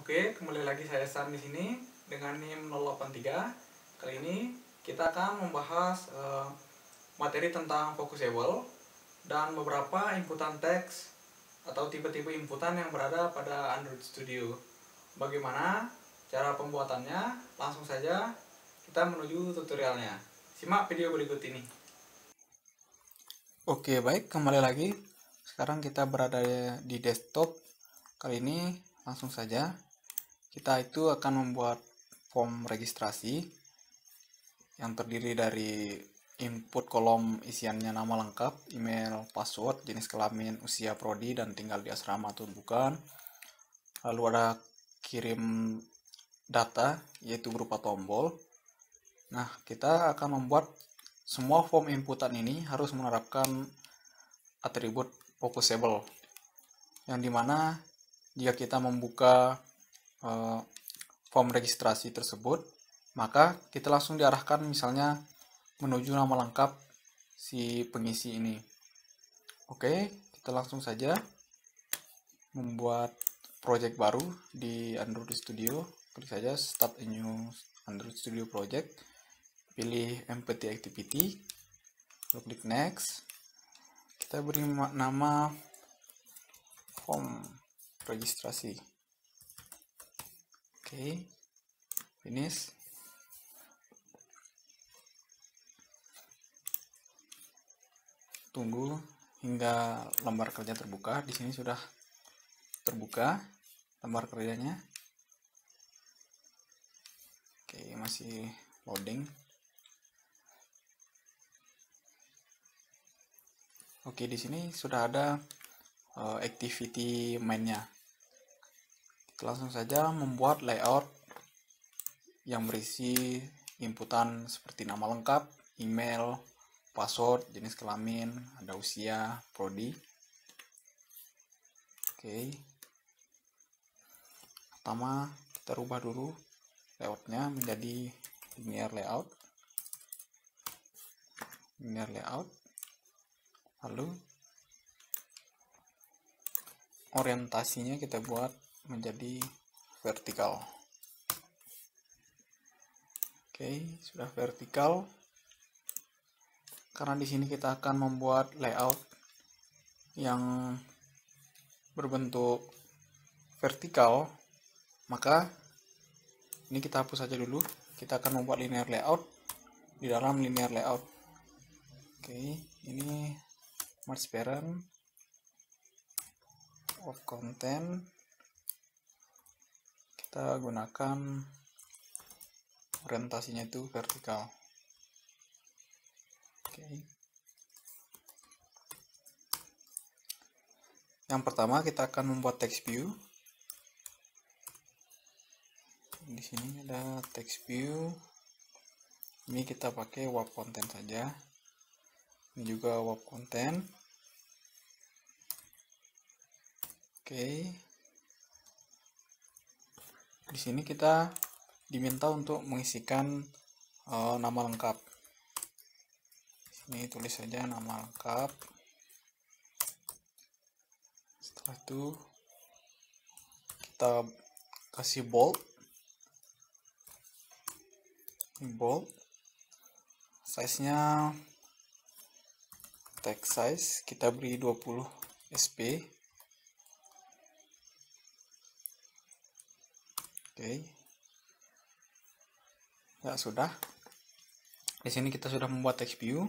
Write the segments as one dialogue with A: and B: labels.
A: Oke, kembali lagi saya San di sini dengan NIM 083. Kali ini kita akan membahas materi tentang focusable dan beberapa inputan teks atau tipe-tipe inputan yang berada pada Android Studio. Bagaimana cara pembuatannya? Langsung saja kita menuju tutorialnya. Simak video berikut ini. Oke, baik, kembali lagi. Sekarang kita berada di desktop. Kali ini langsung saja kita itu akan membuat form registrasi yang terdiri dari input kolom isiannya nama lengkap, email, password, jenis kelamin, usia prodi, dan tinggal di asrama atau bukan. Lalu ada kirim data, yaitu berupa tombol. Nah, kita akan membuat semua form inputan ini harus menerapkan atribut focusable, yang dimana jika kita membuka form registrasi tersebut, maka kita langsung diarahkan misalnya menuju nama lengkap si pengisi ini. Oke, kita langsung saja membuat project baru di Android Studio. Klik saja Start a New Android Studio Project, pilih Empty Activity, lalu klik Next. Kita beri nama form registrasi. Oke, finish. Tunggu hingga lembar kerja terbuka. Di sini sudah terbuka lembar kerjanya. Oke, masih loading. Oke, di sini sudah ada activity mainnya. Kita langsung saja membuat layout yang berisi inputan seperti nama lengkap, email, password, jenis kelamin, ada usia, prodi. Oke. Pertama, kita rubah dulu layoutnya menjadi linear layout. Lalu orientasinya kita buat menjadi vertikal. Oke, sudah vertikal. Karena di sini kita akan membuat layout yang berbentuk vertikal, maka ini kita hapus saja dulu. Kita akan membuat linear layout di dalam linear layout. Oke, ini merge parent of content. Kita gunakan orientasinya itu vertikal. Oke. Yang pertama kita akan membuat text view. Di sini ada text view. Ini kita pakai wrap content saja. Ini juga wrap content. Oke. Di sini kita diminta untuk mengisikan nama lengkap. Ini tulis saja nama lengkap. Setelah itu kita kasih bold. Bold. Size-nya text size kita beri 20 sp. Oke. Ya sudah. Di sini kita sudah membuat text view.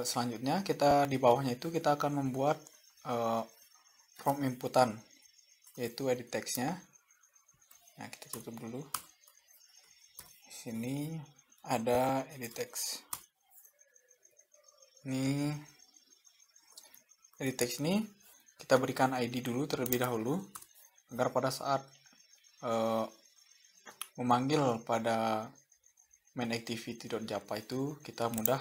A: Selanjutnya kita di bawahnya itu kita akan membuat form inputan, yaitu edit text-nya. Nah, kita tutup dulu. Di sini ada edit text. Ini edit text ini kita berikan ID dulu terlebih dahulu agar pada saat memanggil pada main activity.java itu kita mudah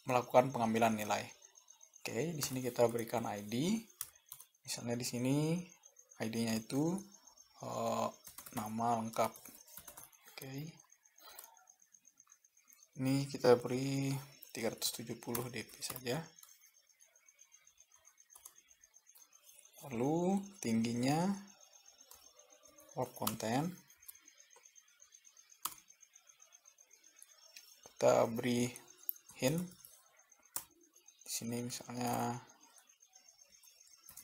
A: melakukan pengambilan nilai. Oke, di sini kita berikan ID. Misalnya di sini ID-nya itu nama lengkap. Oke. Ini kita beri 370 dp saja. Lalu tingginya wrap content. Kita beri hint. Di sini misalnya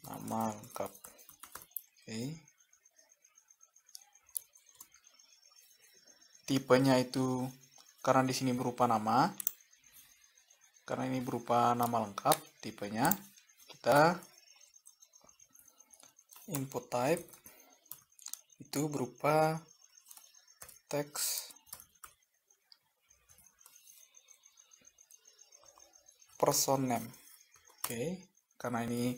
A: nama lengkap. Oke. Tipenya itu karena di sini berupa nama. Karena ini berupa nama lengkap, tipenya kita input type itu berupa text person name. Oke, karena ini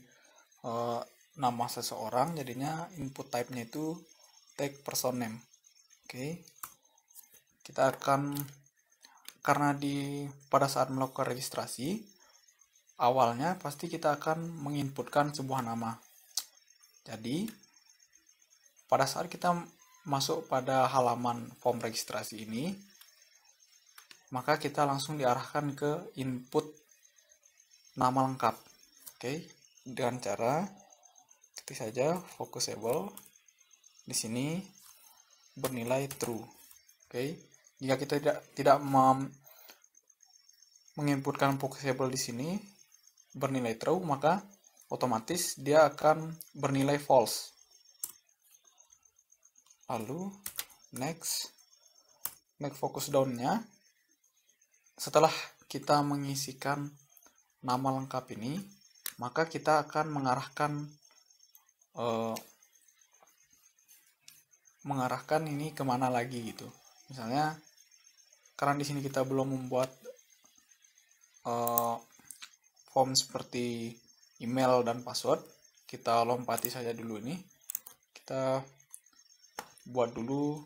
A: nama seseorang, jadinya input type-nya itu text person name. Oke, kita akan, karena pada saat melakukan registrasi, awalnya pasti kita akan menginputkan sebuah nama. Jadi, pada saat kita masuk pada halaman form registrasi ini, maka kita langsung diarahkan ke input nama lengkap. Oke, dengan cara ketik saja focusable, di sini bernilai true. Oke. Jika kita tidak menginputkan focusable di sini bernilai true, maka otomatis dia akan bernilai false. Lalu next focus down-nya, setelah kita mengisikan nama lengkap ini, maka kita akan mengarahkan ini kemana lagi gitu. Misalnya karena di sini kita belum membuat form seperti email dan password, kita lompati saja dulu ini. Kita buat dulu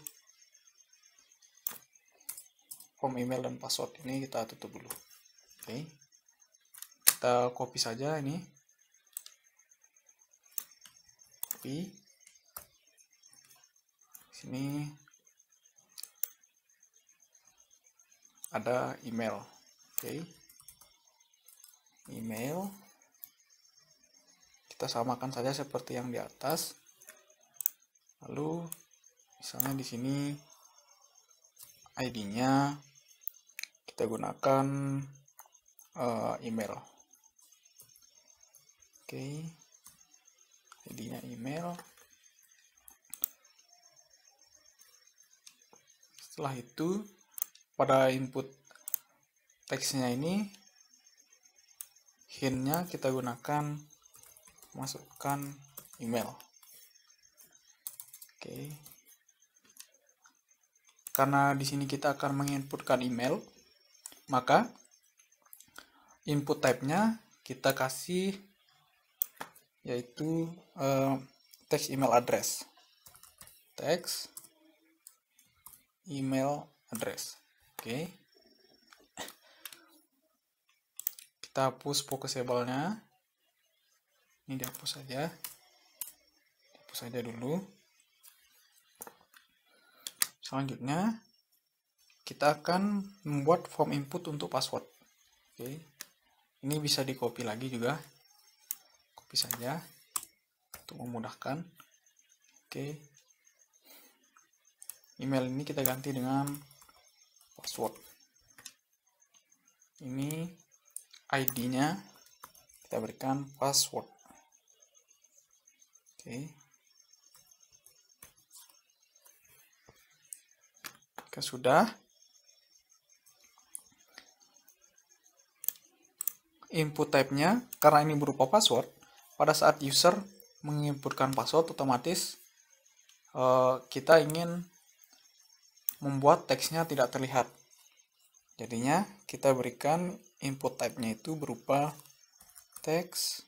A: form email dan password ini, kita tutup dulu. Oke. Kita copy saja ini. Copy. Sini ada email. Oke. Email kita samakan saja seperti yang di atas. Lalu misalnya di sini ID-nya kita gunakan email. Oke. ID-nya email. Setelah itu pada input teksnya ini, hint-nya kita gunakan masukkan email. Oke. Karena di sini kita akan menginputkan email, maka input type-nya kita kasih yaitu text email address. Text email address. Oke. Kita hapus focusable-nya. Ini dihapus saja. Dihapus saja dulu. Selanjutnya kita akan membuat form input untuk password. Oke. Ini bisa di copy lagi juga. Copy saja untuk memudahkan. Oke. Email ini kita ganti dengan password. Ini ID-nya kita berikan password. Oke. Jika sudah, input type-nya karena ini berupa password, pada saat user menginputkan password, otomatis kita ingin membuat teksnya tidak terlihat. Jadinya kita berikan input type-nya itu berupa text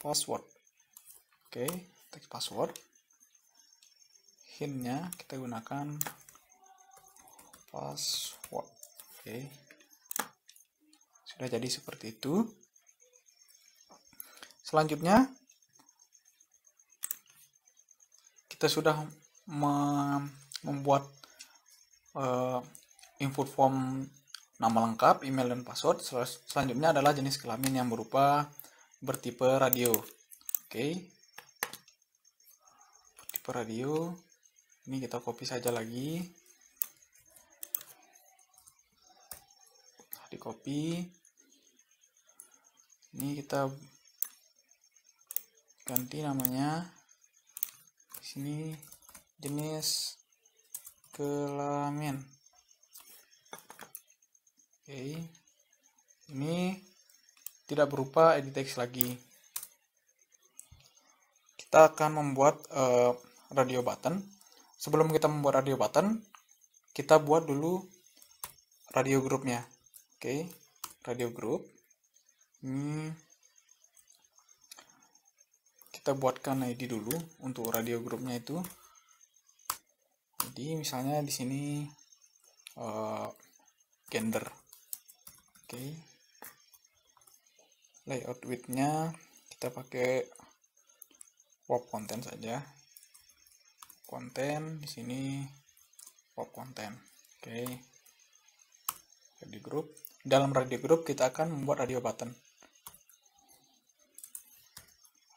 A: password. Oke, text password. Hint-nya kita gunakan password. Oke. Sudah jadi seperti itu. Selanjutnya kita sudah membuat input form nama lengkap, email, dan password. Selanjutnya adalah jenis kelamin yang berupa bertipe radio. Oke. tipe radio. Ini kita copy saja lagi. Di copy. Ini kita ganti namanya. Di sini jenis kelamin. Oke. Ini tidak berupa edit text lagi. Kita akan membuat radio button. Sebelum kita membuat radio button, kita buat dulu radio grupnya. Oke, radio group. Ini kita buatkan ID dulu untuk radio grupnya itu. Jadi misalnya di sini gender. Oke. Layout width-nya kita pakai pop content saja. Konten di sini pop content. Oke. Radio group. Dalam radio group kita akan membuat radio button.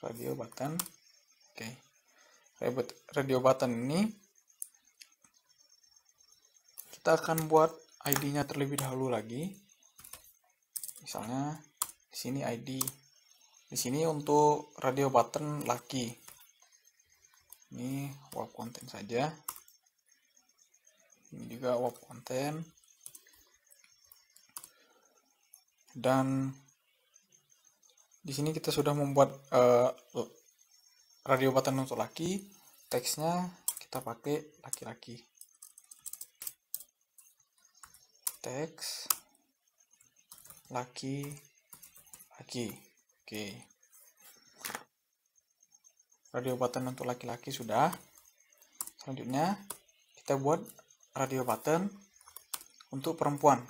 A: Radio button. Oke. Radio button ini kita akan buat ID-nya terlebih dahulu lagi. Misalnya di sini ID. Di sini untuk radio button laki. Ini web content saja. Ini juga web content. Dan di sini kita sudah membuat radio button untuk laki. Teksnya kita pakai laki-laki. Teks laki-laki. Oke. Radio button untuk laki-laki sudah. Selanjutnya kita buat radio button untuk perempuan.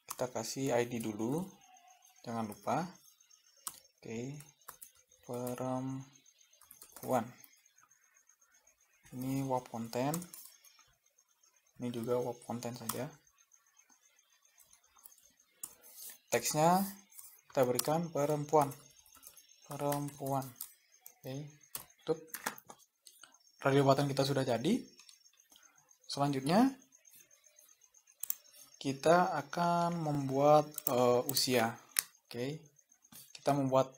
A: Kita kasih ID dulu, jangan lupa. Oke, perempuan. Ini web content. Ini juga web content saja. Teksnya kita berikan perempuan. Oke, tutup. Radio button kita sudah jadi. Selanjutnya kita akan membuat usia. Oke, kita membuat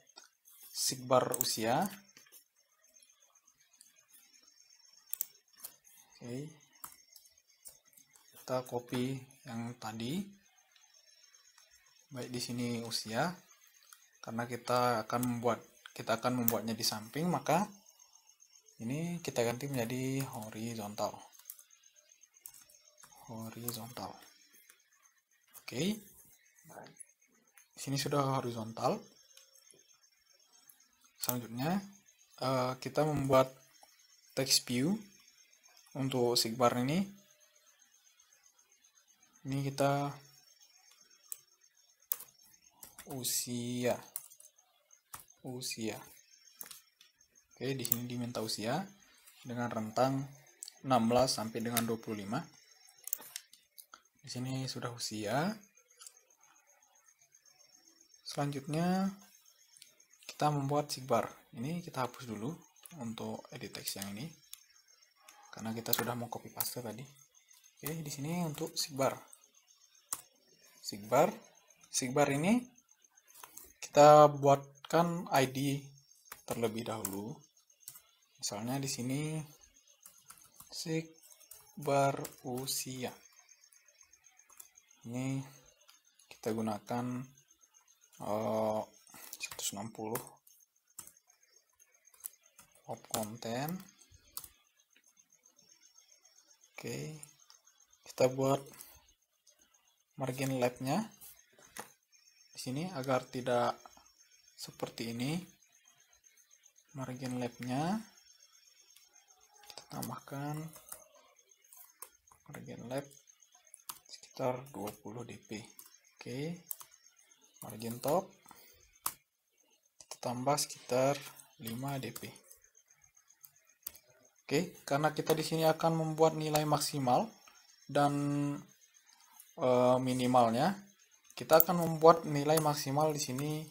A: sigbar usia. Oke, kita copy yang tadi. Baik, di sini usia, karena kita akan membuatnya di samping, maka ini kita ganti menjadi horizontal. Oke, di sini sudah horizontal. Selanjutnya kita membuat text view untuk sigbar ini. Ini kita usia. Oke, di sini diminta usia dengan rentang 16 sampai dengan 25. Di sini sudah usia. Selanjutnya kita membuat sigbar. Ini kita hapus dulu untuk edit text yang ini, karena kita sudah mau copy paste tadi. Oke, di sini untuk sigbar. Sigbar ini kita buatkan ID terlebih dahulu. Misalnya di sini sigbar usia. Ini kita gunakan 160 web content. Oke, kita buat margin left-nya di sini agar tidak seperti ini. Margin left-nya kita tambahkan margin left sekitar 20 dp. Oke, margin top kita tambah sekitar 5 dp. Oke, karena kita di sini akan membuat nilai maksimal dan minimalnya, kita akan membuat nilai maksimal di sini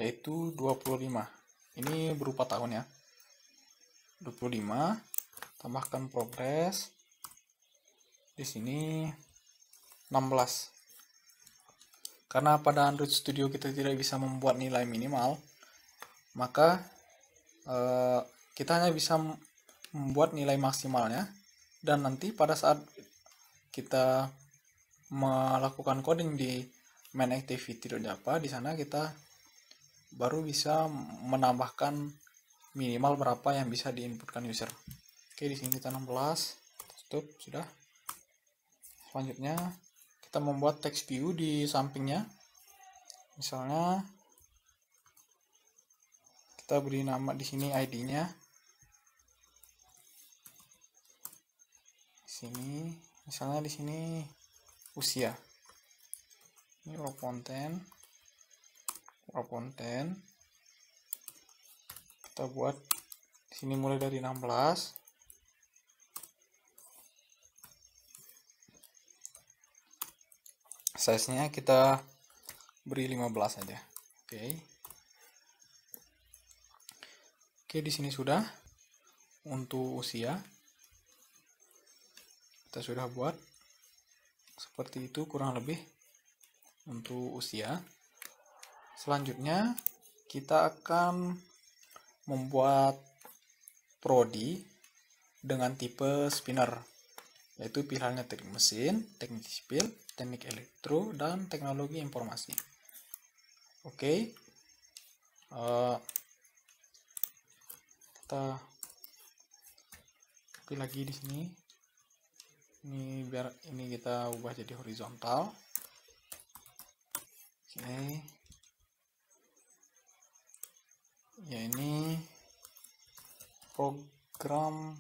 A: yaitu 25. Ini berupa tahun ya. 25, tambahkan progres. Di sini 16. Karena pada Android Studio kita tidak bisa membuat nilai minimal, maka kita hanya bisa membuat nilai maksimalnya, dan nanti pada saat kita melakukan coding di main activity.java, di sana kita baru bisa menambahkan minimal berapa yang bisa diinputkan user. Oke, di sini kita 16. Stop, sudah. Selanjutnya kita membuat text view di sampingnya. Misalnya kita beri nama di sini ID-nya. Sini, misalnya di sini usia. Ini raw content. Kita buat di sini mulai dari 16. Size-nya kita beri 15 saja. Oke, di sini sudah untuk usia. Kita sudah buat seperti itu kurang lebih untuk usia. Selanjutnya kita akan membuat prodi dengan tipe spinner, yaitu pilihannya teknik mesin, teknik sipil, teknik elektro, dan teknologi informasi. Oke, kita copy lagi di sini. Ini biar ini kita ubah jadi horizontal. Oke, ya ini program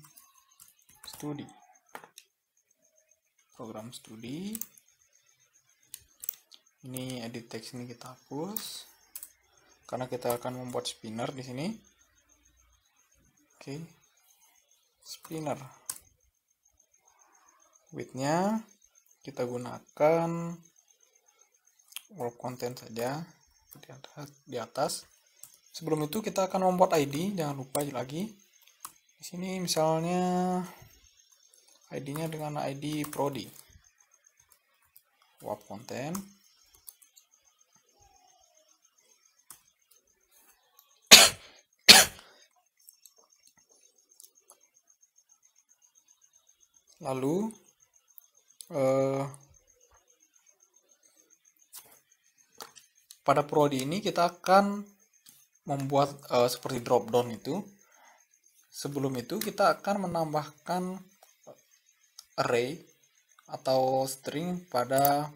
A: studi. Ini edit text ini kita hapus karena kita akan membuat spinner di sini. Oke, spinner. Width-nya kita gunakan wrap content saja di atas. Sebelum itu kita akan membuat ID, jangan lupa lagi. Di sini misalnya ID-nya dengan ID prodi. Wrap content. Lalu pada prodi ini kita akan membuat seperti drop down itu. Sebelum itu kita akan menambahkan array atau string pada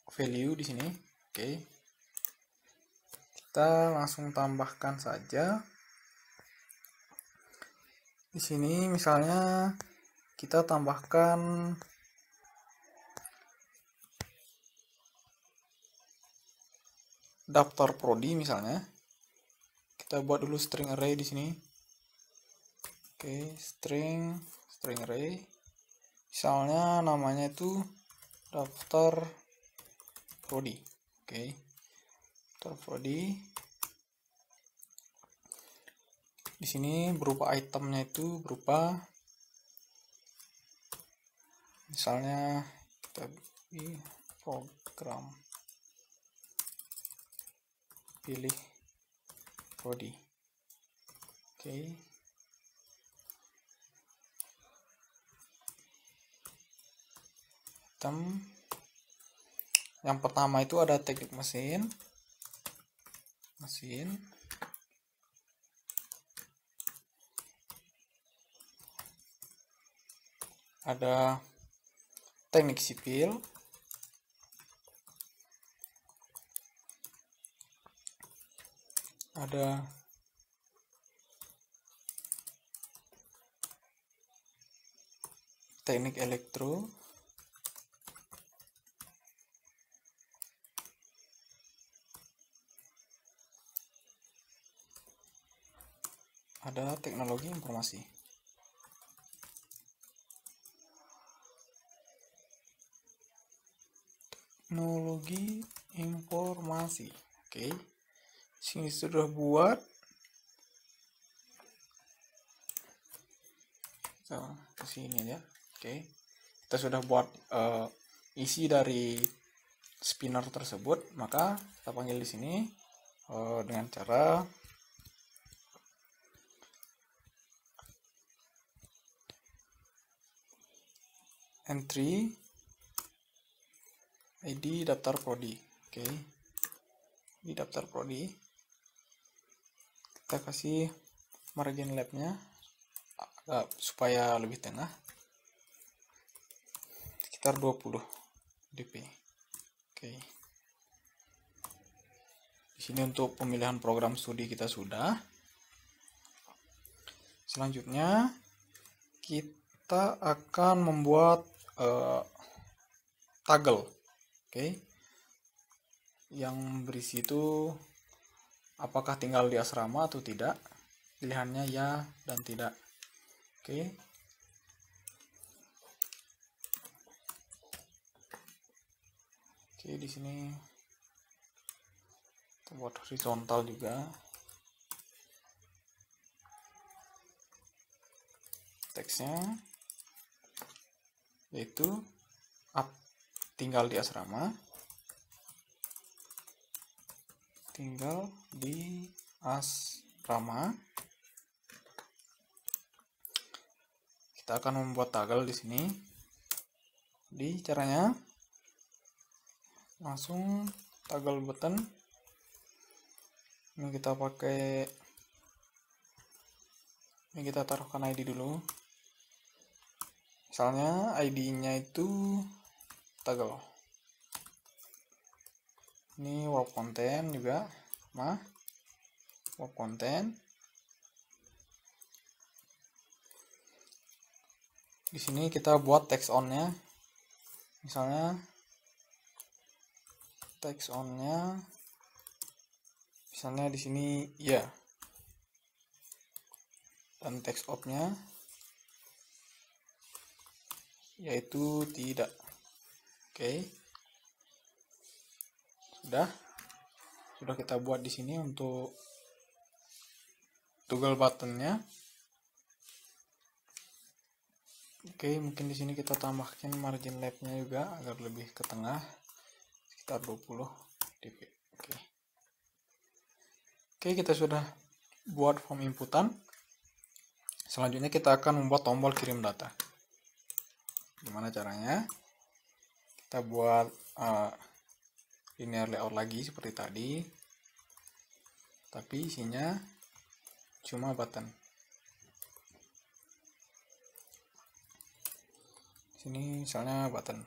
A: value di sini. Oke, kita langsung tambahkan saja. Di sini misalnya kita tambahkan daftar prodi misalnya. Kita buat dulu string array di sini. Oke, string array. Misalnya namanya itu daftar prodi. Oke, daftar prodi. Di sini berupa itemnya itu berupa misalnya kita program pilih prodi. Oke. Item yang pertama itu ada teknik mesin. Ada teknik sipil, ada teknik elektro, ada teknologi informasi. Teknologi informasi. Oke, sini sudah buat. ke sini ya. Oke, kita sudah buat isi dari spinner tersebut, maka kita panggil di sini dengan cara entry ID daftar prodi. Oke, di daftar prodi kita kasih margin labnya supaya lebih tengah, sekitar 20 dp. Oke, di sini untuk pemilihan program studi kita sudah. Selanjutnya kita akan membuat toggle. Oke, yang berisi itu apakah tinggal di asrama atau tidak. Pilihannya ya dan tidak. Oke, di sini kita buat horizontal juga. Teksnya yaitu tinggal di asrama, Kita akan membuat toggle di sini. Di caranya langsung toggle button. Ini kita taruhkan ID dulu. Misalnya ID-nya itu toggle. Ini web content juga, web content. Di sini kita buat text on-nya. Misalnya text on-nya di sini ya. Dan text off-nya yaitu tidak. Oke. Sudah kita buat di sini untuk toggle buttonnya. Oke, mungkin di sini kita tambahkan margin left-nya juga agar lebih ke tengah, sekitar 20 dp. Oke, kita sudah buat form inputan. Selanjutnya kita akan membuat tombol kirim data. Gimana caranya? Kita buat linear layout lagi seperti tadi, tapi isinya cuma button. Sini misalnya button.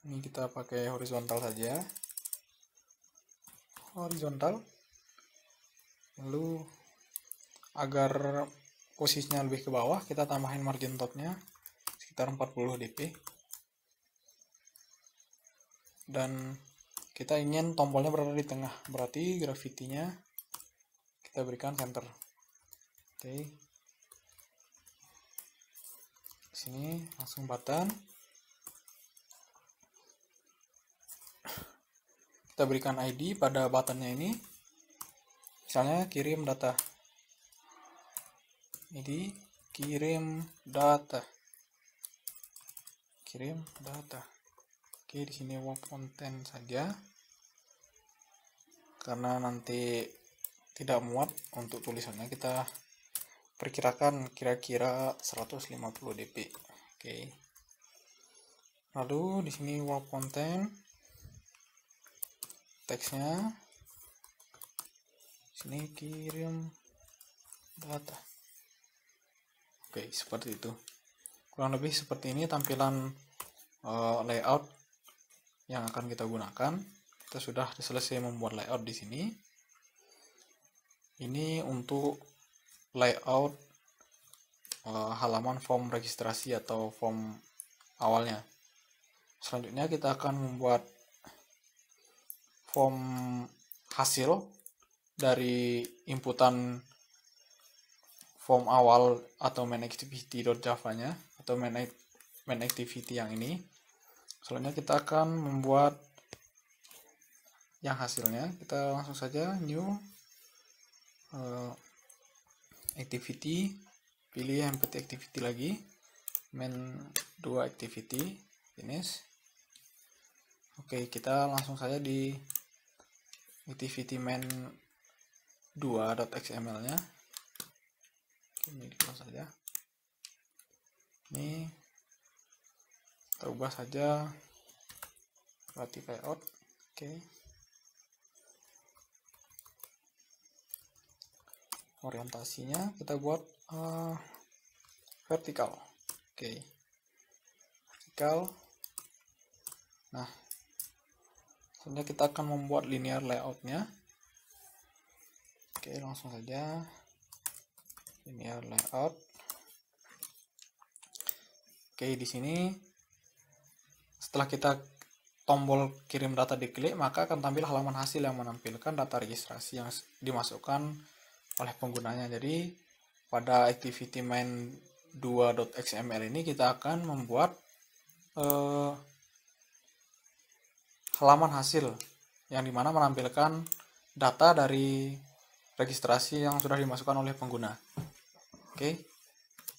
A: Ini kita pakai horizontal saja. Horizontal. Lalu agar posisinya lebih ke bawah, kita tambahin margin top-nya sekitar 40 dp. Dan kita ingin tombolnya berada di tengah, berarti gravity-nya kita berikan center. Oke. Sini langsung button. Kita berikan ID pada buttonnya ini. Misalnya kirim data. ID kirim data. Oke, di sini web content saja. Karena nanti tidak muat untuk tulisannya, kita perkirakan kira-kira 150 dp. Oke. Lalu di sini web content, teksnya sini kirim data. Oke, seperti itu. Kurang lebih seperti ini tampilan layout yang akan kita gunakan. Kita sudah selesai membuat layout di sini. Ini untuk layout halaman form registrasi atau form awalnya. Selanjutnya kita akan membuat form hasil dari inputan form awal atau main activity.java-nya atau main activity yang ini. Selanjutnya kita akan membuat yang hasilnya. Kita langsung saja new activity pilih empty activity lagi, main 2 activity, finish. Oke, kita langsung saja di activity main 2.xml nya. Ini close saja. Ini kita ubah saja relative layout. Oke. Orientasinya kita buat vertikal. Oke. Vertikal. Nah, selanjutnya kita akan membuat linear layoutnya. Oke, langsung saja linear layout. Oke, di sini setelah kita tombol kirim data diklik, maka akan tampil halaman hasil yang menampilkan data registrasi yang dimasukkan oleh penggunanya. Jadi pada activity main 2.xml ini kita akan membuat halaman hasil yang dimana menampilkan data dari registrasi yang sudah dimasukkan oleh pengguna. Oke,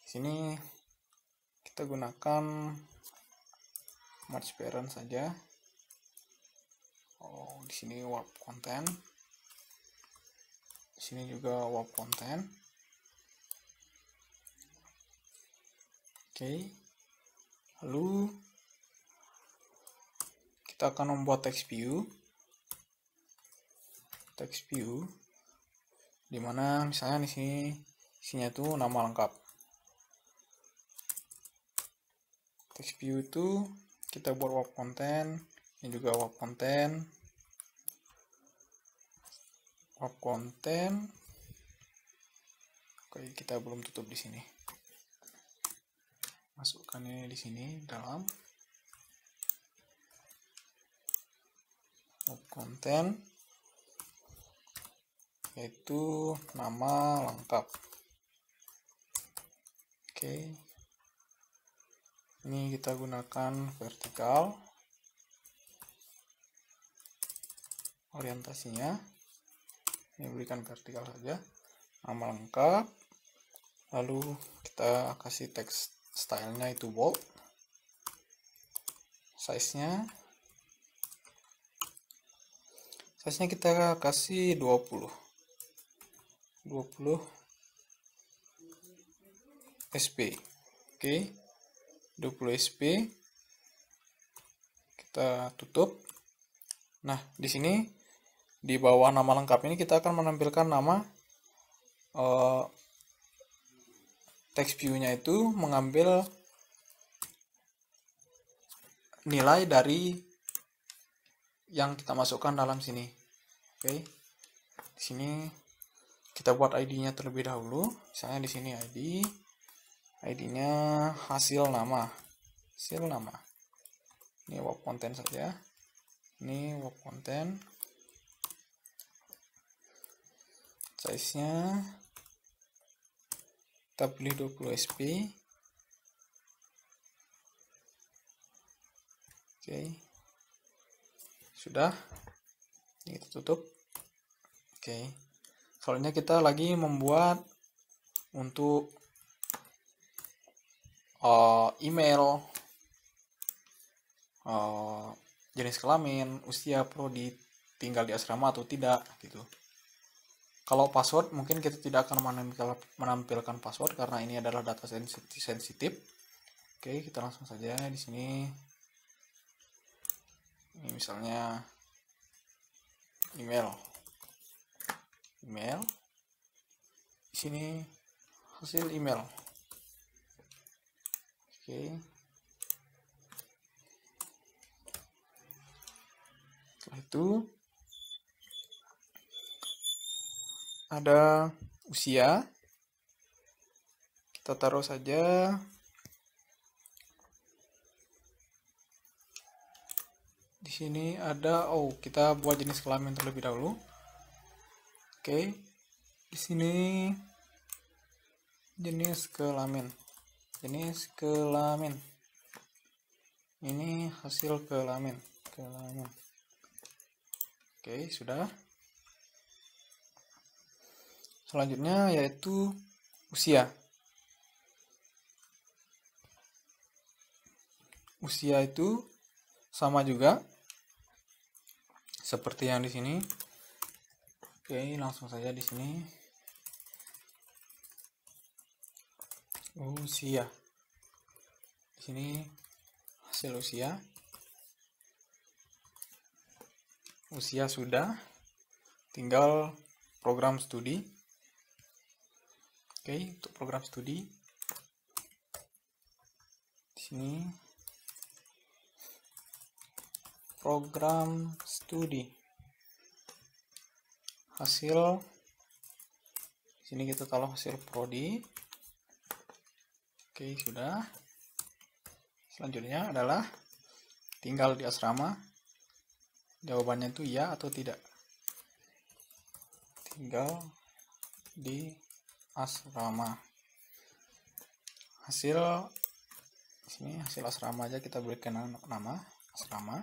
A: di sini kita gunakan merge parent saja. Oh, di sini warp content. Di sini juga warp content. Oke. Lalu kita akan membuat text view. Text view dimana misalnya di sini isinya itu nama lengkap. Text view itu kita buat warp content, ini juga warp content. Warp content. Oke, kita belum tutup di sini. Masukkan ini di sini dalam warp content, yaitu nama lengkap. Oke, ini kita gunakan vertikal. Orientasinya ini berikan vertikal saja, nama lengkap. Lalu kita kasih text stylenya itu bold. Size-nya kita kasih 20 SP. Oke, 20 SP. Kita tutup. Nah, di sini di bawah nama lengkap ini kita akan menampilkan nama text view-nya itu mengambil nilai dari yang kita masukkan dalam sini. Oke. Di sini kita buat ID-nya terlebih dahulu. Misalnya di sini ID-nya hasil nama. Ini warp content saja. Ini warp content. Size-nya kita pilih 20 SP. Oke. Sudah. Ini kita tutup. Oke. Soalnya kita lagi membuat untuk email, jenis kelamin, usia, prodi, tinggal di asrama atau tidak gitu. Kalau password mungkin kita tidak akan menampilkan password karena ini adalah data sensitif. Oke, kita langsung saja di sini. Ini misalnya email. Di sini hasil email. Oke. Setelah itu ada usia. Kita taruh saja di sini ada kita buat jenis kelamin terlebih dahulu. Oke. Di sini jenis kelamin. Ini hasil kelamin. Oke, sudah. Selanjutnya yaitu usia. usia itu sama juga seperti yang di sini. Oke, langsung saja di sini. Usia. Di sini hasil usia. Usia sudah, tinggal program studi. Oke, untuk program studi di sini program studi hasil. Di sini kita taruh hasil prodi. Oke, sudah. Selanjutnya adalah tinggal di asrama. Jawabannya itu ya atau tidak. Tinggal di asrama. Hasil di sini hasil asrama aja kita berikan nama asrama.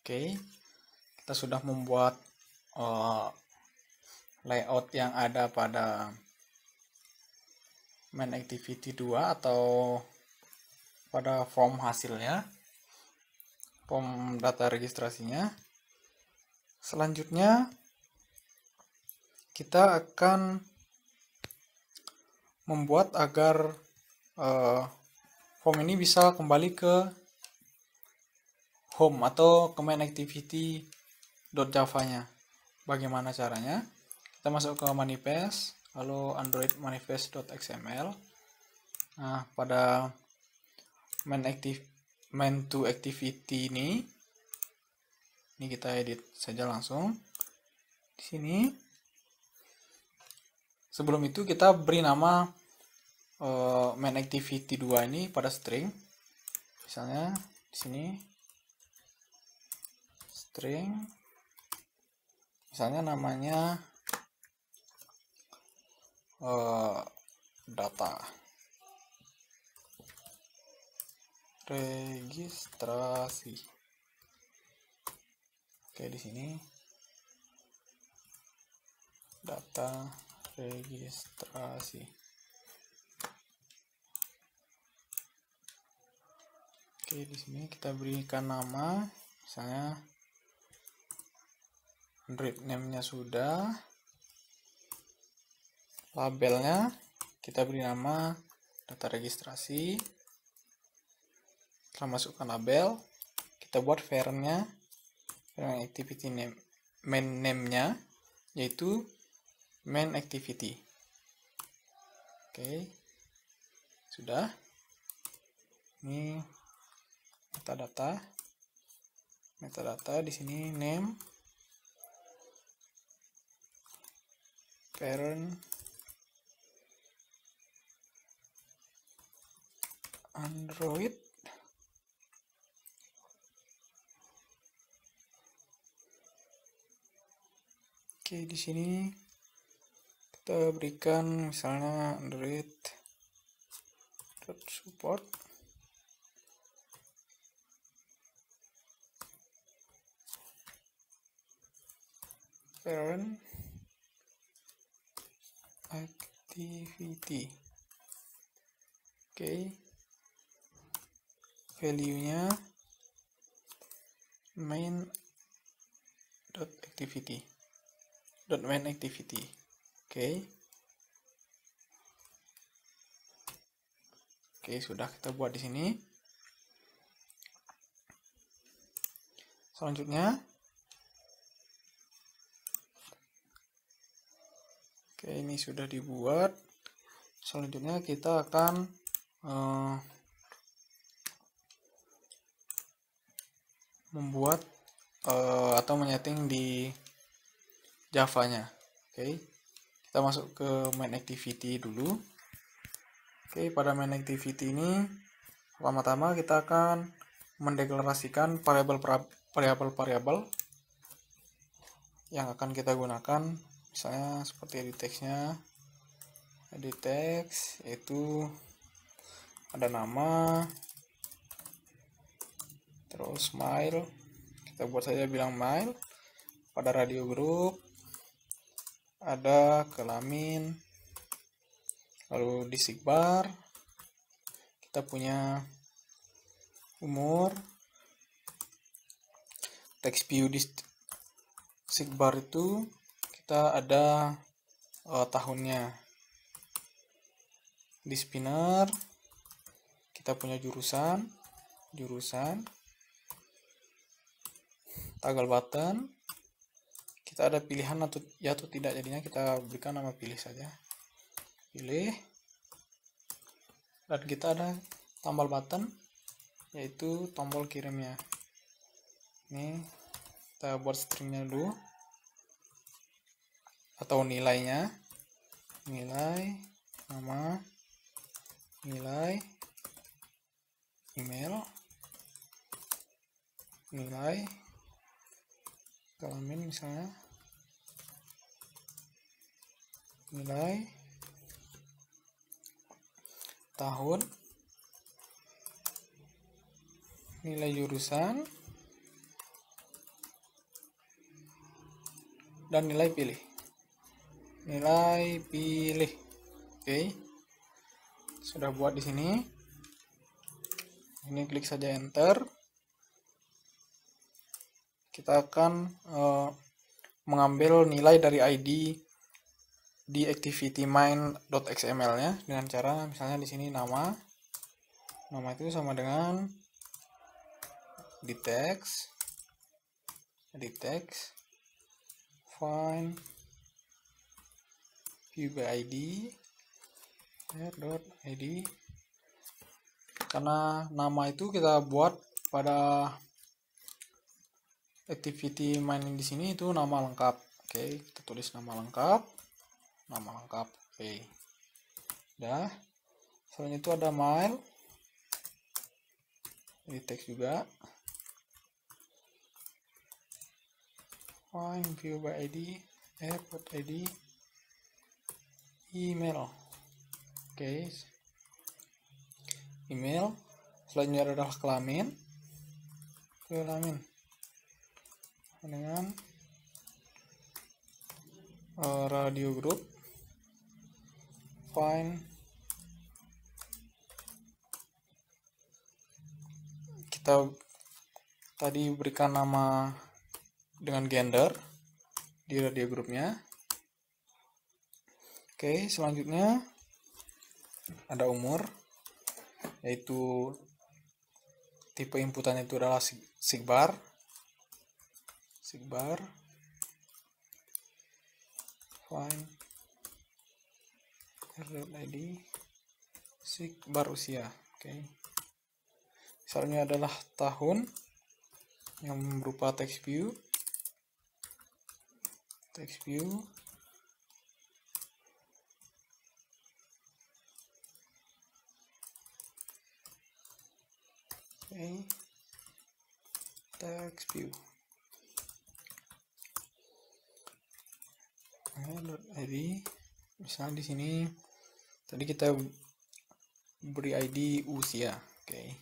A: Oke, kita sudah membuat layout yang ada pada main activity 2 atau pada form hasilnya, form data registrasinya. Selanjutnya kita akan membuat agar form ini bisa kembali ke home atau ke main activity.java-nya. Bagaimana caranya? Kita masuk ke manifest, lalu Android manifest.xml. Nah, pada main to activity ini kita edit saja langsung. Di sini sebelum itu kita beri nama main activity 2 ini pada string. Misalnya di sini string, misalnya namanya data registrasi. Oke, di sini data registrasi. Oke, di sini kita berikan nama, misalnya Android name-nya sudah, labelnya kita beri nama data registrasi. Setelah masukkan label, kita buat variable-nya, variable activity name, main name-nya yaitu main activity. Oke, sudah. Ini metadata di sini name, parent, Android, oke, di sini kita berikan misalnya Android.support. Parent activity. Oke, value-nya main.activity. .main activity. Oke, sudah kita buat di sini. Selanjutnya, ini sudah dibuat. Selanjutnya kita akan membuat atau menyeting di Java-nya. Oke, kita masuk ke main activity dulu. Oke, pada main activity ini pertama-tama kita akan mendeklarasikan variabel yang akan kita gunakan. Misalnya seperti edit text-nya, edit text yaitu ada nama, terus mail, kita buat saja bilang mail. Pada radio group ada kelamin, lalu di sigbar kita punya umur, text view di sigbar itu kita ada tahunnya. Di spinner kita punya jurusan, toggle button, kita ada pilihan atau tidak, jadinya kita berikan nama pilih saja, pilih. Dan kita ada tombol button, yaitu tombol kirimnya. Ini kita buat stringnya dulu, atau nilainya, nilai, nama, nilai, email, nilai, kelamin misalnya, nilai, tahun, nilai jurusan, dan nilai pilih. Oke, sudah buat di sini. Ini klik saja enter. Kita akan mengambil nilai dari ID di activity-main.xml nya dengan cara misalnya di sini nama itu sama dengan di text find view by ID .id, karena nama itu kita buat pada activity main di sini itu nama lengkap. Oke, kita tulis nama lengkap. Oke, udah. Selain itu ada mail, di teks juga, find view by ID .id, email. Oke, email. Selanjutnya adalah kelamin dengan radio group, find, kita tadi berikan nama dengan gender di radio grupnya. Oke, selanjutnya ada umur, yaitu tipe inputannya itu adalah sigbar, find r.id sigbar usia. Oke, misalnya adalah tahun yang berupa text view, text view. .id, misalnya di sini tadi kita beri ID usia. Oke.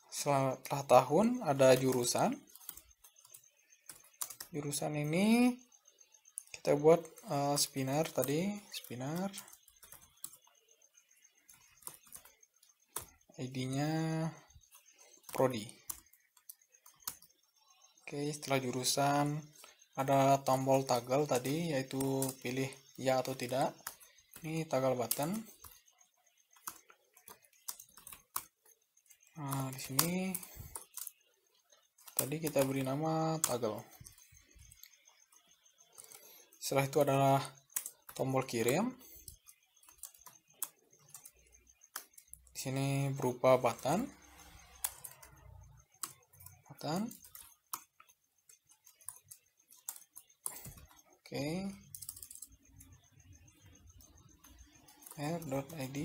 A: Setelah tahun ada jurusan. Jurusan ini kita buat spinner tadi, ID-nya prodi. Oke, setelah jurusan ada tombol toggle tadi, yaitu pilih ya atau tidak. Ini toggle button. Nah, di sini tadi kita beri nama toggle. Setelah itu adalah tombol kirim. Di sini berupa button. Oke. r.id.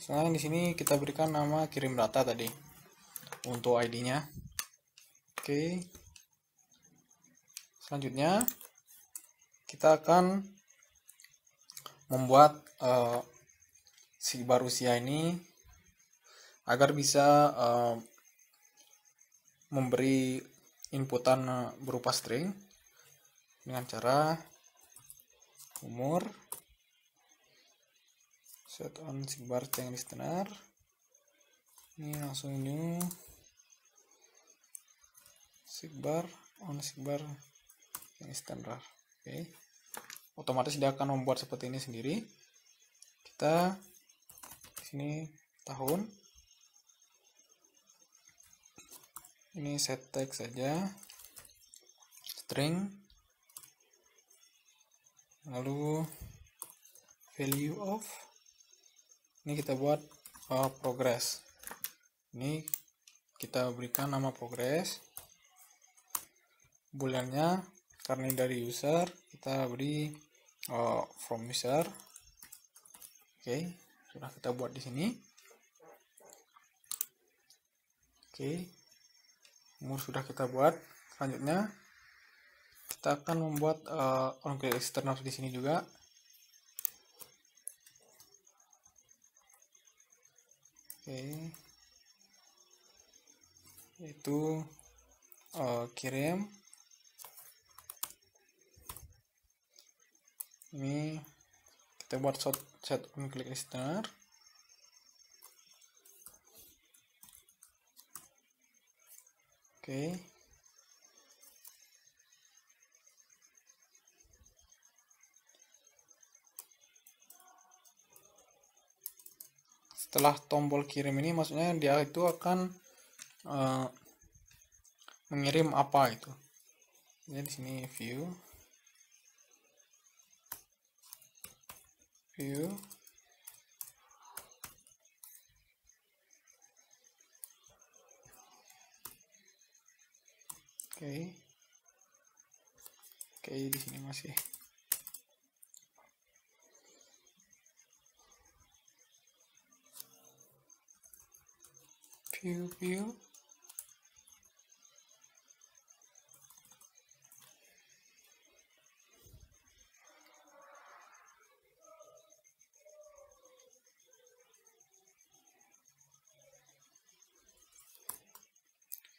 A: Selanjutnya di sini kita berikan nama kirim data tadi untuk ID-nya. Oke. Selanjutnya kita akan membuat sigbar usia ini agar bisa memberi inputan berupa string dengan cara umur, set on sigbar change listener, Ini langsung new sidebar on sidebar yang standar. Oke. Otomatis dia akan membuat seperti ini sendiri. Kita di sini tahun. Ini set text saja. String. Lalu value of. Ini kita buat progress. Ini kita berikan nama progress. Bulannya karena ini dari user, kita beri from user. Oke, sudah kita buat di sini. Oke, umur sudah kita buat. Selanjutnya kita akan membuat on-click external di sini juga. Oke, yaitu kirim. Ini kita buat set on-click listener. Oke. Setelah tombol kirim ini, maksudnya dia itu akan mengirim apa itu. Jadi di sini view. Oke, di sini masih. View.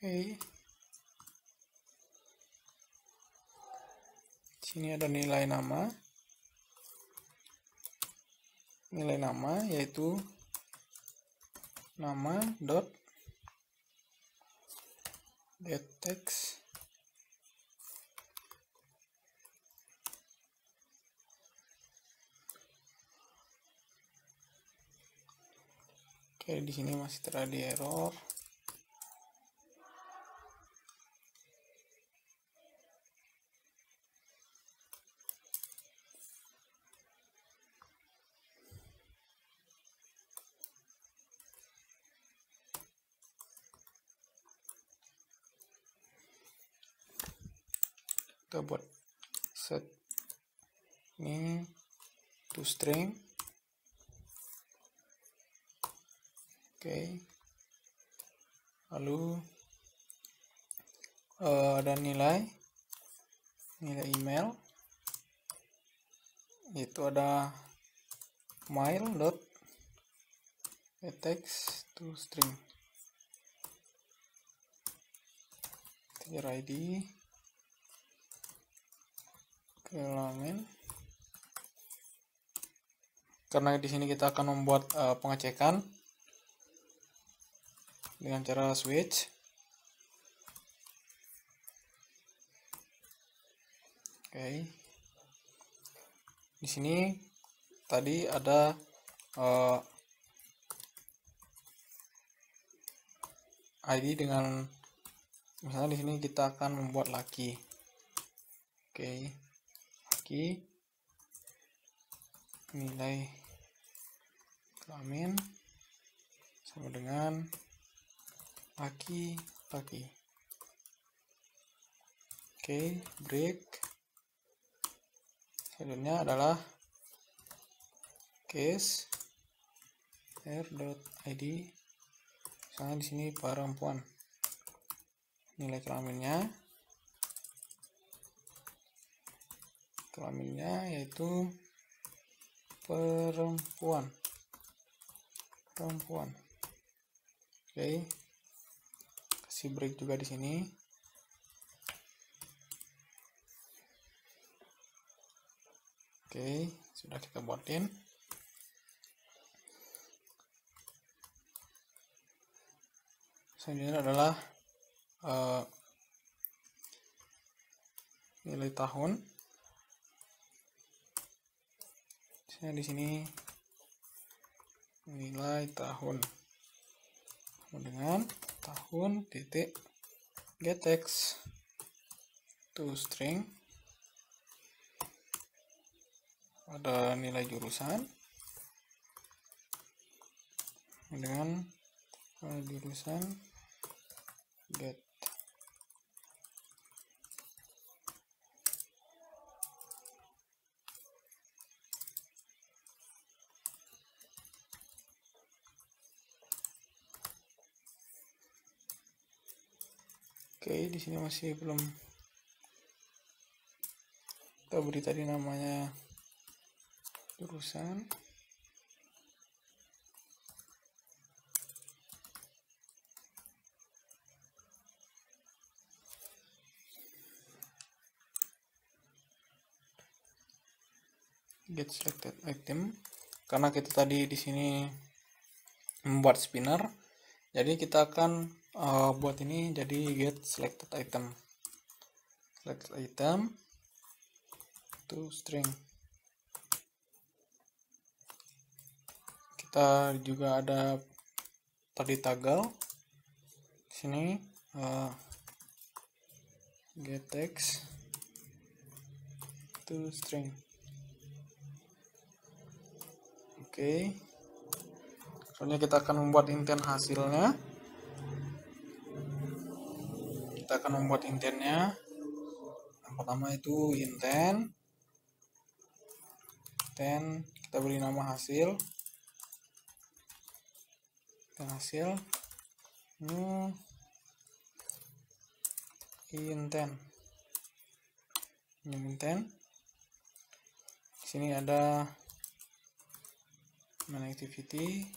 A: Oke. Sini ada nilai nama. Nilai nama yaitu nama dot get text. Oke, di sini masih terjadi error. Kita buat set ini to string. Oke. Lalu ada nilai email, itu ada mail dot text to string. Tier ID, kelamin. Karena di sini kita akan membuat pengecekan dengan cara switch. Oke. Di sini tadi ada ID dengan, misalnya di sini kita akan membuat laki. Oke. Laki, nilai kelamin sama dengan laki. Oke, break. Selanjutnya adalah case r.id. Misalnya di sini perempuan. Nilai kelaminnya yaitu perempuan. Oke. Kasih break juga di sini. Oke, sudah kita buatin. Selanjutnya adalah nilai tahun. Di sini nilai tahun dengan tahun titik getText to string. Ada nilai jurusan dengan jurusan get. Oke, di sini masih belum kita beri tadi namanya jurusan. Get selected item, karena kita tadi di sini membuat spinner, jadi kita akan buat ini jadi get selected item. Selected item to string. Kita juga ada tadi toggle di sini get text to string. Oke. Soalnya kita akan membuat intent hasilnya. Kita akan membuat intentnya. Yang pertama itu intent. Kita beri nama hasil. Hasil new intent. Di sini ada main activity,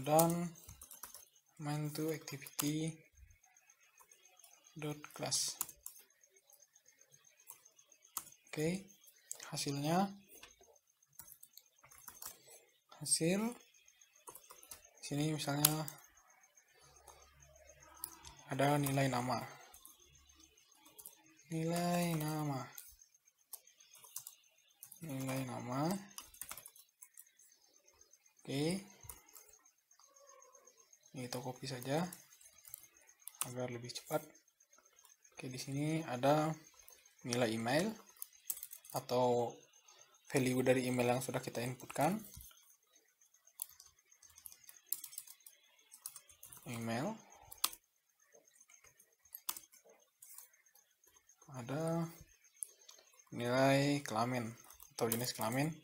A: dan main to activity dot class. Oke, hasilnya sini misalnya ada nilai nama. Oke, ini kita copy saja agar lebih cepat. Oke, di sini ada nilai email atau value dari email yang sudah kita inputkan. Email, ada nilai kelamin atau jenis kelamin,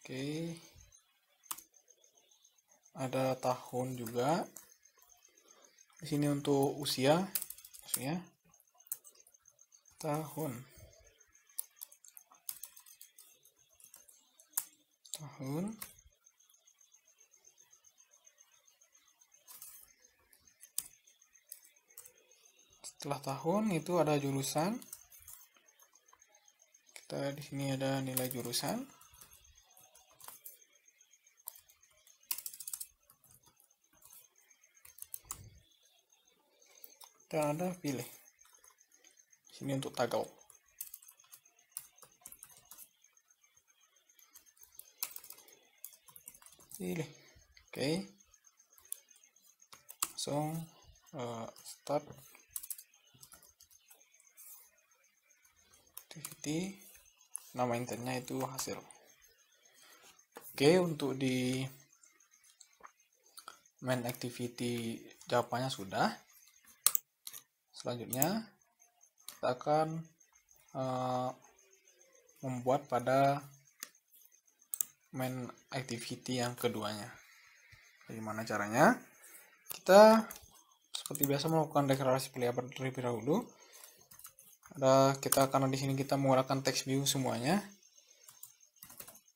A: Oke, ada tahun juga di sini untuk usia tahun. Setelah tahun itu ada jurusan. Kita di sini ada nilai jurusan. Dan ada pilih. Sini untuk toggle. Pilih. Oke. Langsung start activity. Nama intentnya itu hasil. Oke, untuk di main activity jawabannya sudah. Selanjutnya kita akan membuat pada main activity yang keduanya. Bagaimana caranya? Kita seperti biasa melakukan deklarasi pilihan terlebih dahulu. Karena di sini kita menggunakan text view semuanya.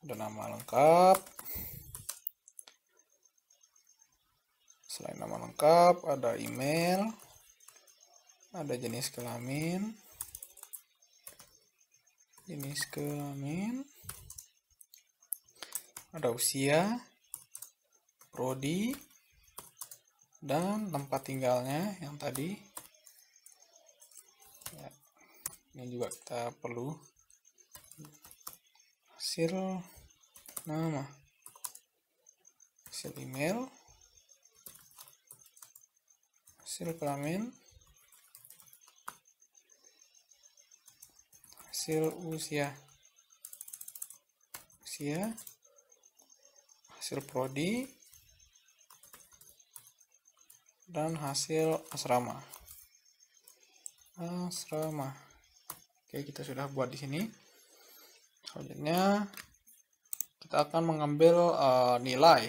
A: Ada nama lengkap. Selain nama lengkap, ada email, ada jenis kelamin, ada usia, prodi, dan tempat tinggalnya yang tadi. Ya, ini juga kita perlu. Hasil nama, hasil email, hasil kelamin, hasil usia, hasil prodi, dan hasil asrama. Oke, kita sudah buat di sini. Selanjutnya kita akan mengambil nilai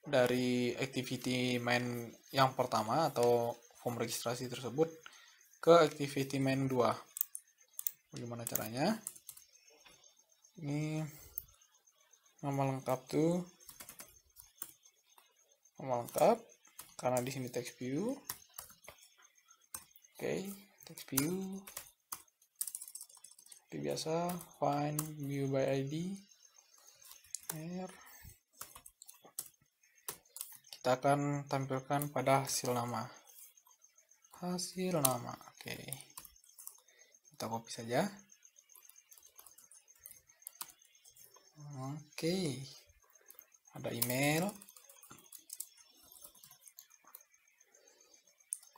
A: dari activity main yang pertama atau form registrasi tersebut ke activity main 2. Bagaimana caranya? Ini nama lengkap tuh, nama lengkap, karena di sini text view. Oke, text view. Seperti biasa, find view by ID. Kita akan tampilkan pada hasil nama. Oke, kita copy saja. Oke, ada email.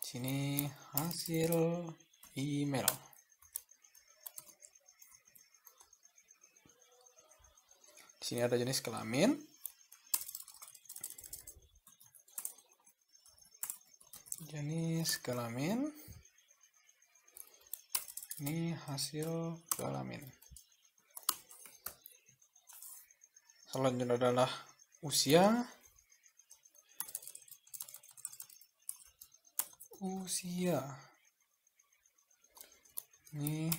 A: Sini hasil email. Di sini ada jenis kelamin, ini hasil kelamin. Selanjutnya adalah usia, ini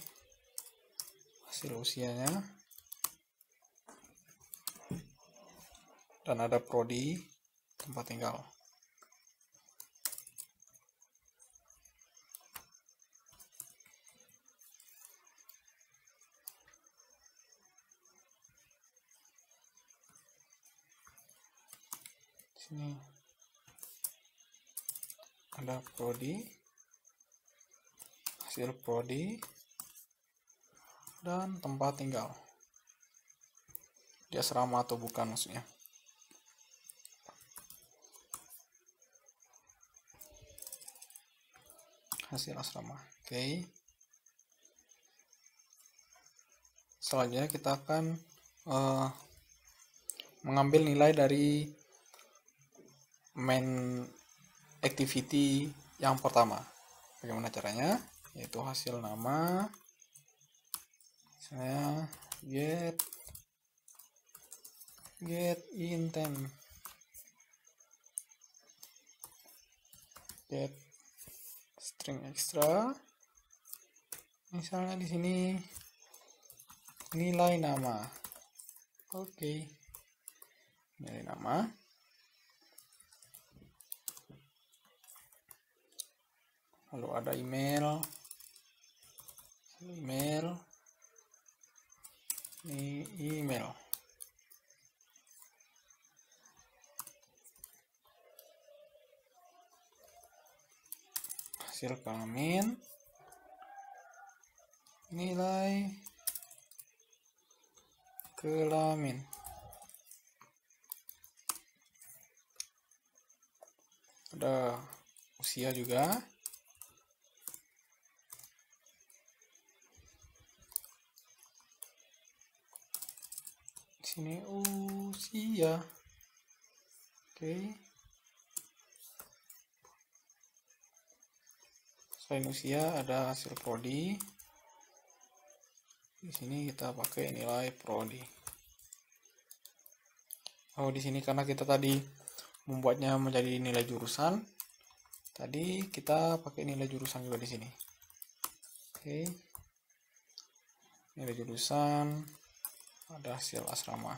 A: hasil usianya, dan ada prodi, tempat tinggal. Sini ada prodi, hasil prodi, dan tempat tinggal. Di asrama atau bukan maksudnya. Hasil asrama. Oke. Selanjutnya kita akan mengambil nilai dari main activity yang pertama. Bagaimana caranya? Yaitu hasil nama, misalnya get intent, get string extra, misalnya di sini nilai nama. Oke, nilai nama. Lalu ada email, ini email. Hasil kelamin, nilai kelamin. Ada usia juga. Sini usia. Oke. Selain usia ada hasil prodi. Di sini kita pakai nilai prodi. Oh, di sini karena kita tadi membuatnya menjadi nilai jurusan, tadi kita pakai nilai jurusan juga di sini. Oke. Nilai jurusan, ada hasil asrama.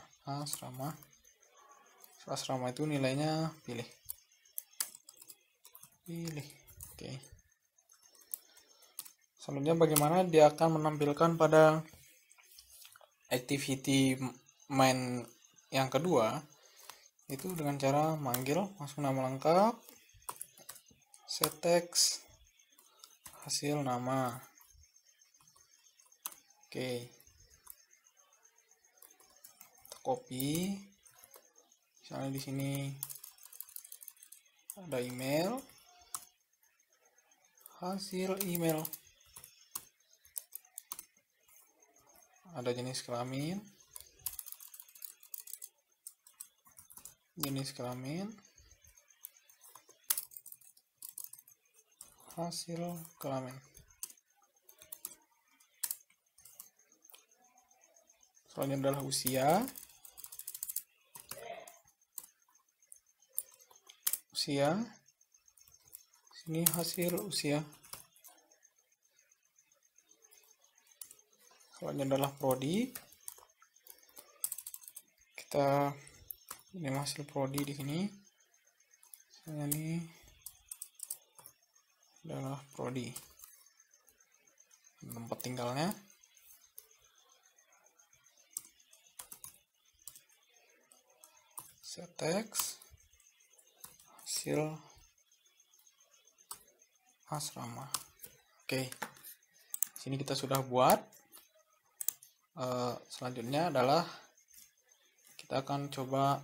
A: Asrama itu nilainya pilih. Oke. Selanjutnya bagaimana dia akan menampilkan pada activity main yang kedua, itu dengan cara manggil masuk nama lengkap, set text, hasil nama. Oke, kita copy. Misalnya di sini ada email, hasil email, ada jenis kelamin, hasil kelamin. Selanjutnya adalah usia, sini hasil usia. Selanjutnya adalah prodi, kita ini hasil prodi di sini. Misalnya ini adalah prodi, tempat tinggalnya, set text, hasil asrama. Oke, sini kita sudah buat. Selanjutnya adalah kita akan coba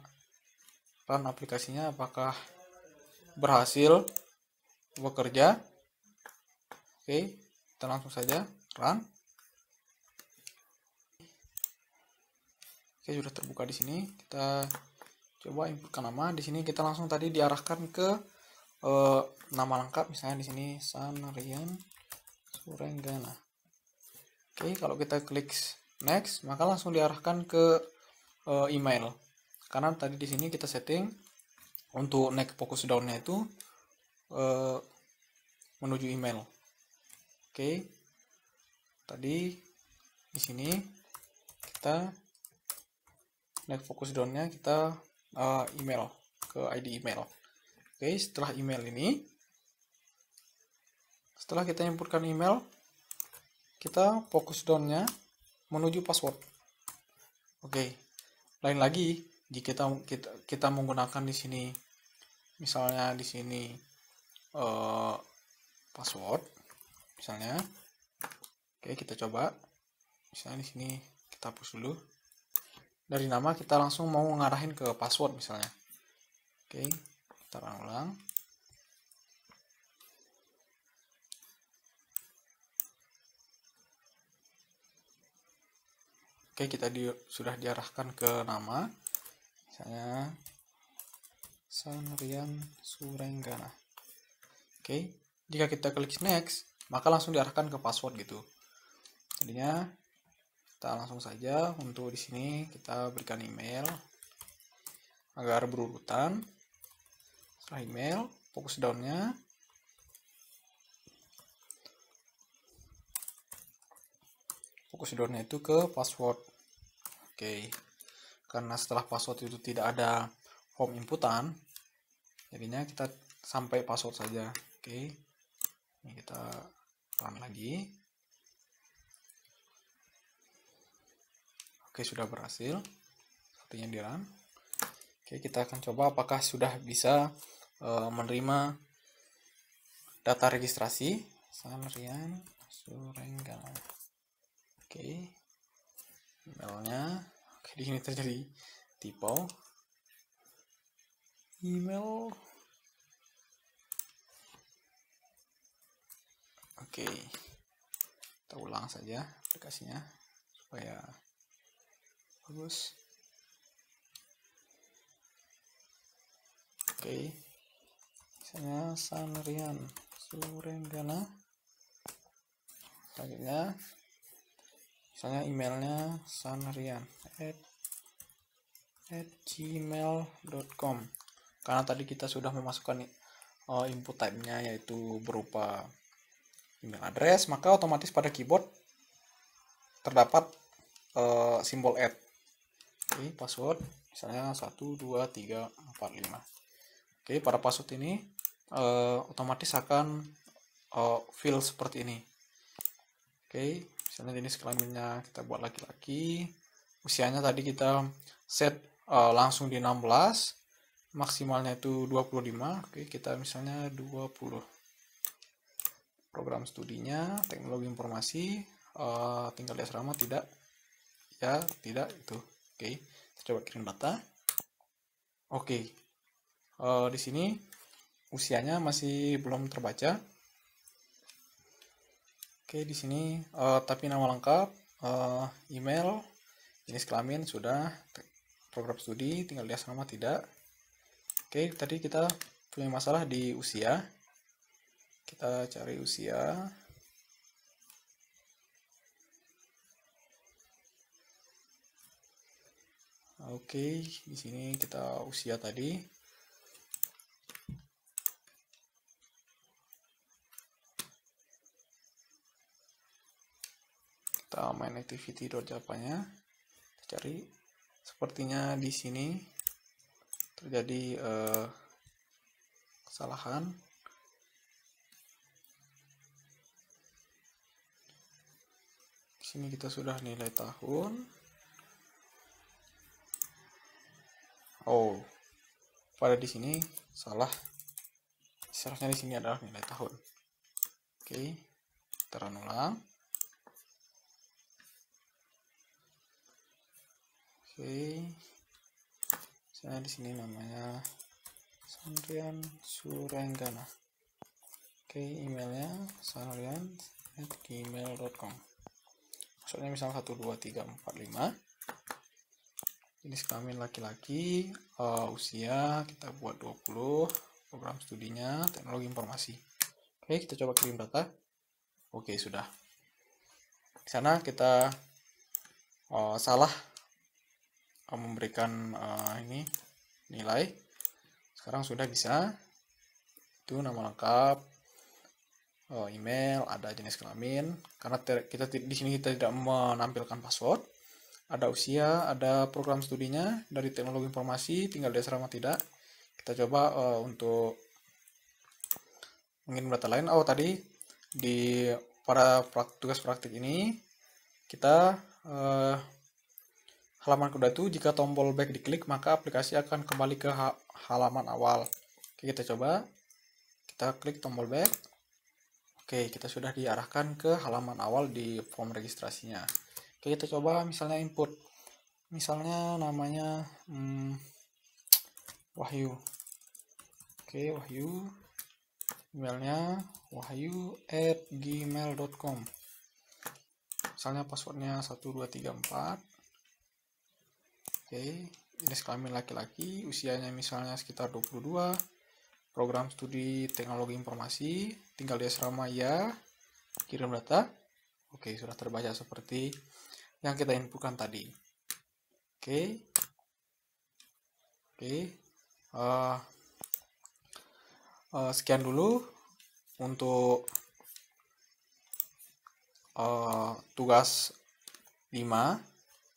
A: run aplikasinya apakah berhasil bekerja. Oke, kita langsung saja run. Oke, sudah terbuka di sini. Kita coba inputkan nama. Di sini kita langsung tadi diarahkan ke nama lengkap, misalnya di sini Sanrian Surenggana. Oke, kalau kita klik next, maka langsung diarahkan ke email. Karena tadi di sini kita setting untuk next focus down-nya itu menuju email. Oke, tadi di sini kita next focus down-nya kita email ke ID email. Oke, setelah email ini, setelah kita inputkan email, kita fokus down-nya menuju password. Oke, lain lagi jika kita menggunakan di sini, misalnya di sini password, misalnya. Oke, kita coba. Misalnya di sini kita hapus dulu. Dari nama kita langsung mau ngarahin ke password misalnya. Oke, kita ulang. Oke, kita sudah diarahkan ke nama, misalnya Sanrian Surenggana. Oke, jika kita klik next, maka langsung diarahkan ke password gitu. Jadinya kita langsung saja untuk di sini kita berikan email agar berurutan. Setelah email, fokus down-nya itu ke password. Oke, karena setelah password itu tidak ada form inputan, jadinya kita sampai password saja. Oke, ini kita run lagi. Oke, sudah berhasil, sepertinya di run. Oke, kita akan coba apakah sudah bisa menerima data registrasi Sanrian Surenggana. Oke, emailnya. Oke, di sini terjadi typo. Email. Oke, kita ulang saja aplikasinya supaya bagus. Oke, misalnya Sanrian Surenggana. Selanjutnya misalnya emailnya sanrian@gmail.com. Karena tadi kita sudah memasukkan input type-nya yaitu berupa email address, maka otomatis pada keyboard terdapat simbol @ Oke, password misalnya 1 2 3 4 5. Oke, pada password ini otomatis akan fill seperti ini. Oke, misalnya jenis kelaminnya kita buat laki-laki. Usianya tadi kita set langsung di 16, maksimalnya itu 25. Oke, kita misalnya 20. Program studinya teknologi informasi, tinggal di asrama tidak, ya tidak itu. Oke, kita coba kirim data. Oke, di sini usianya masih belum terbaca. Oke, di sini tapi nama lengkap, email, jenis kelamin sudah, program studi tinggal di asrama tidak. Oke, tadi kita punya masalah di usia. Kita cari usia. Oke, di sini kita usia tadi. Kita main activity.java-nya, kita cari. Sepertinya di sini terjadi kesalahan. Di sini kita sudah nilai tahun. Oh, pada di sini salah. Seharusnya di sini adalah nilai tahun. Oke, kita run ulang. Oke, saya di sini namanya Sandrian Surenggana. Oke, emailnya sandrian@gmail.com. Maksudnya misal 1 2 3 4 5. Jenis kelamin laki-laki, usia kita buat 20, program studinya teknologi informasi. Oke, kita coba kirim data. Oke, sudah. Di sana kita salah memberikan ini nilai. Sekarang sudah bisa. Itu nama lengkap, email, ada jenis kelamin. Karena kita di sini kita tidak menampilkan password. Ada usia, ada program studinya dari teknologi informasi, tinggal di asrama tidak. Kita coba untuk mengirim data lain. Oh, tadi pada tugas praktik ini kita halaman kedua itu jika tombol back diklik maka aplikasi akan kembali ke halaman awal. Oke, kita coba. Kita klik tombol back. Oke, kita sudah diarahkan ke halaman awal di form registrasinya. Oke, kita coba misalnya input. Misalnya namanya Wahyu. Oke, Wahyu. Emailnya wahyu@gmail.com. Misalnya passwordnya 1 2 3 4. Oke, jenis kelamin laki-laki, usianya misalnya sekitar 22, program studi teknologi informasi, tinggal di asrama ya, kirim data. Oke, sudah terbaca seperti yang kita inputkan tadi. Oke, sekian dulu untuk tugas 5.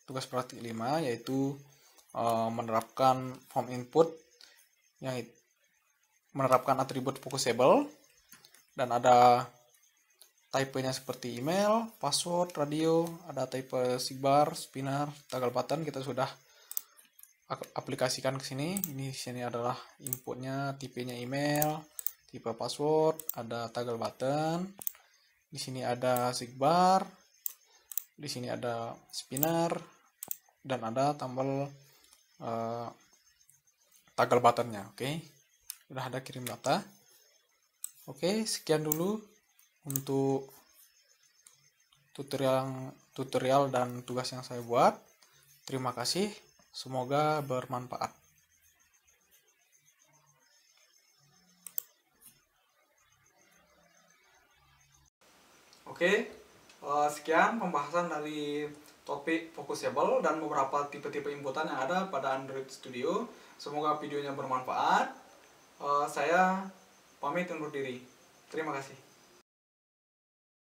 A: Tugas praktik 5 yaitu menerapkan form input yang menerapkan atribut focusable dan ada type-nya seperti email, password, radio, ada type sigbar, spinner, toggle button. Kita sudah aplikasikan ke sini. Ini di sini adalah inputnya, tipenya email, tipe password, ada toggle button. Di sini ada sigbar, di sini ada spinner, dan ada tombol toggle buttonnya. Oke, sudah ada kirim data. Oke, sekian dulu untuk tutorial dan tugas yang saya buat. Terima kasih, semoga bermanfaat. Oke, sekian pembahasan dari topik focusable dan beberapa tipe-tipe inputan yang ada pada Android Studio. Semoga videonya bermanfaat. Saya pamit undur diri. Terima kasih.